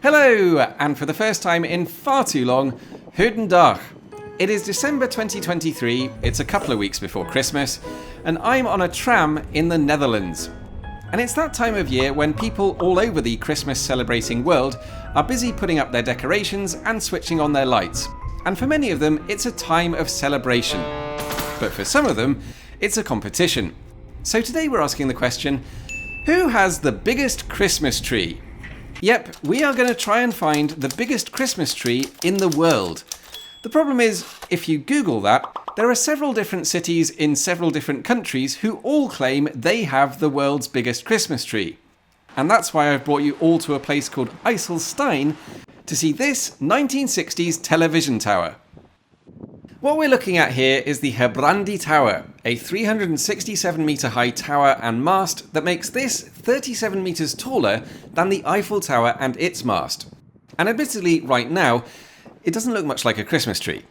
Hello, and for the first time in far too long, Guten Dag. It is December 2023, it's a couple of weeks before Christmas, and I'm on a tram in the Netherlands. And it's that time of year when people all over the Christmas celebrating world are busy putting up their decorations and switching on their lights. And for many of them, it's a time of celebration. But for some of them, it's a competition. So today we're asking the question, who has the biggest Christmas tree? Yep, we are going to try and find the biggest Christmas tree in the world. The problem is, if you Google that, there are several different cities in several different countries who all claim they have the world's biggest Christmas tree. And that's why I've brought you all to a place called IJsselstein to see this 1960s television tower. What we're looking at here is the Herbrandi Tower, a 367 metre high tower and mast that makes this 37 metres taller than the Eiffel Tower and its mast. And admittedly, right now, it doesn't look much like a Christmas tree.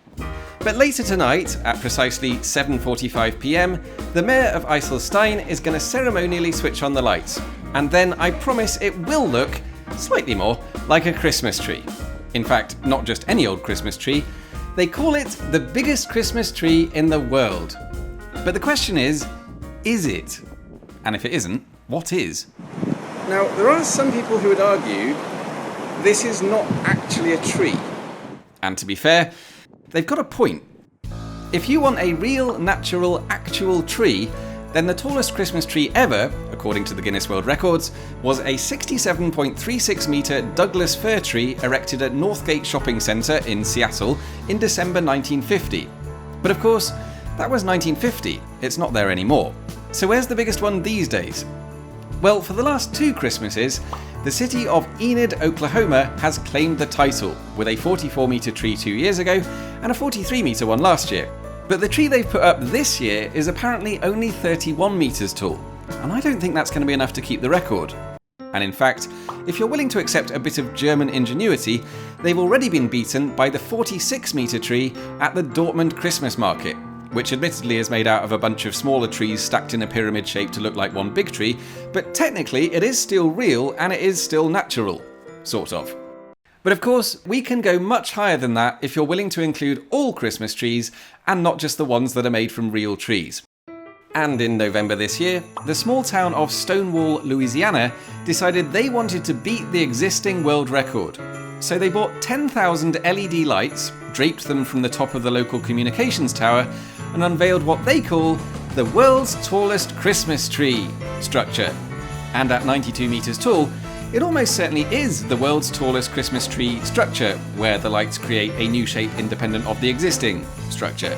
But later tonight, at precisely 7:45 PM, the Mayor of IJsselstein is going to ceremonially switch on the lights. And then I promise it will look, slightly more, like a Christmas tree. In fact, not just any old Christmas tree. They call it the biggest Christmas tree in the world. But the question is it? And if it isn't, what is? Now, there are some people who would argue this is not actually a tree. And to be fair, they've got a point. If you want a real, natural, actual tree, then the tallest Christmas tree ever, according to the Guinness World Records, was a 67.36 metre Douglas fir tree erected at Northgate Shopping Centre in Seattle in December 1950. But of course, that was 1950, it's not there anymore. So where's the biggest one these days? Well, for the last two Christmases, the city of Enid, Oklahoma has claimed the title, with a 44 metre tree 2 years ago and a 43 metre one last year. But the tree they've put up this year is apparently only 31 metres tall, and I don't think that's going to be enough to keep the record. And in fact, if you're willing to accept a bit of German ingenuity, they've already been beaten by the 46 metre tree at the Dortmund Christmas market, which admittedly is made out of a bunch of smaller trees stacked in a pyramid shape to look like one big tree, but technically it is still real and it is still natural. Sort of. But of course, we can go much higher than that if you're willing to include all Christmas trees and not just the ones that are made from real trees. And in November this year, the small town of Stonewall, Louisiana, decided they wanted to beat the existing world record. So they bought 10,000 LED lights, draped them from the top of the local communications tower, and unveiled what they call the world's tallest Christmas tree structure. And at 92 metres tall, it almost certainly is the world's tallest Christmas tree structure, where the lights create a new shape independent of the existing structure.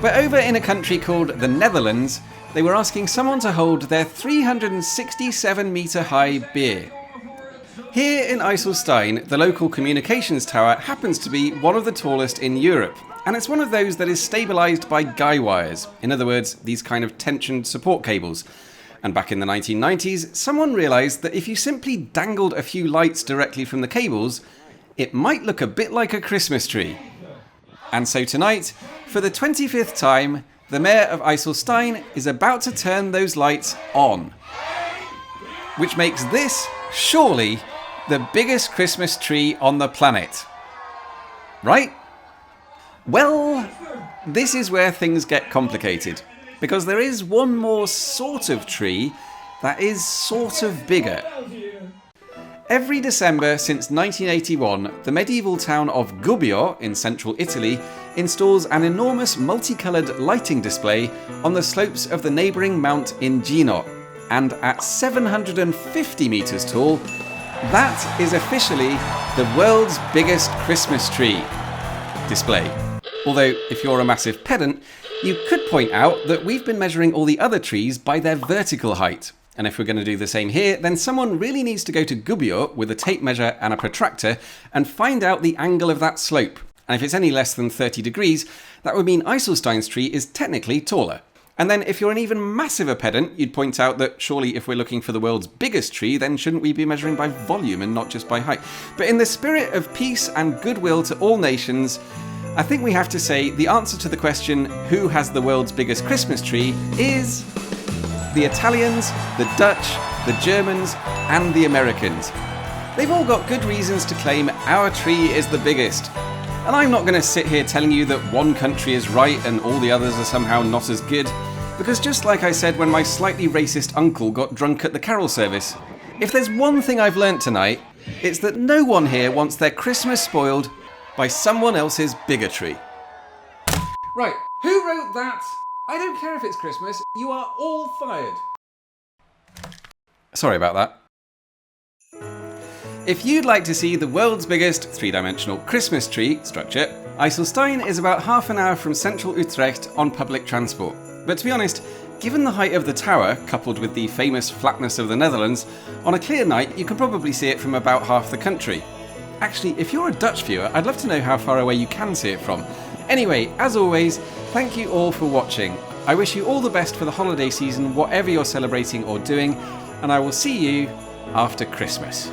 But over in a country called the Netherlands, they were asking someone to hold their 367 metre high beer. Here in IJsselstein, the local communications tower happens to be one of the tallest in Europe, and it's one of those that is stabilised by guy wires, in other words, these kind of tensioned support cables. And back in the 1990s, someone realised that if you simply dangled a few lights directly from the cables, it might look a bit like a Christmas tree. And so tonight, for the 25th time, the Mayor of IJsselstein is about to turn those lights on. Which makes this, surely, the biggest Christmas tree on the planet. Right? Well, this is where things get complicated. Because there is one more sort of tree that is sort of bigger. Every December since 1981, the medieval town of Gubbio in central Italy installs an enormous multicoloured lighting display on the slopes of the neighbouring Mount Ingino. And at 750 metres tall, that is officially the world's biggest Christmas tree display. Although, if you're a massive pedant, you could point out that we've been measuring all the other trees by their vertical height. And if we're going to do the same here, then someone really needs to go to Gubbio with a tape measure and a protractor and find out the angle of that slope. And if it's any less than 30 degrees, that would mean IJsselstein's tree is technically taller. And then if you're an even massiver pedant, you'd point out that surely if we're looking for the world's biggest tree, then shouldn't we be measuring by volume and not just by height? But in the spirit of peace and goodwill to all nations, I think we have to say the answer to the question, who has the world's biggest Christmas tree, is the Italians, the Dutch, the Germans, and the Americans. They've all got good reasons to claim our tree is the biggest. And I'm not going to sit here telling you that one country is right and all the others are somehow not as good, because just like I said when my slightly racist uncle got drunk at the carol service, if there's one thing I've learnt tonight, it's that no one here wants their Christmas spoiled by someone else's bigotry. Right, who wrote that? I don't care if it's Christmas, you are all fired. Sorry about that. If you'd like to see the world's biggest three-dimensional Christmas tree structure, IJsselstein is about half an hour from central Utrecht on public transport. But to be honest, given the height of the tower, coupled with the famous flatness of the Netherlands, on a clear night you can probably see it from about half the country. Actually, if you're a Dutch viewer, I'd love to know how far away you can see it from. Anyway, as always, thank you all for watching. I wish you all the best for the holiday season, whatever you're celebrating or doing, and I will see you after Christmas.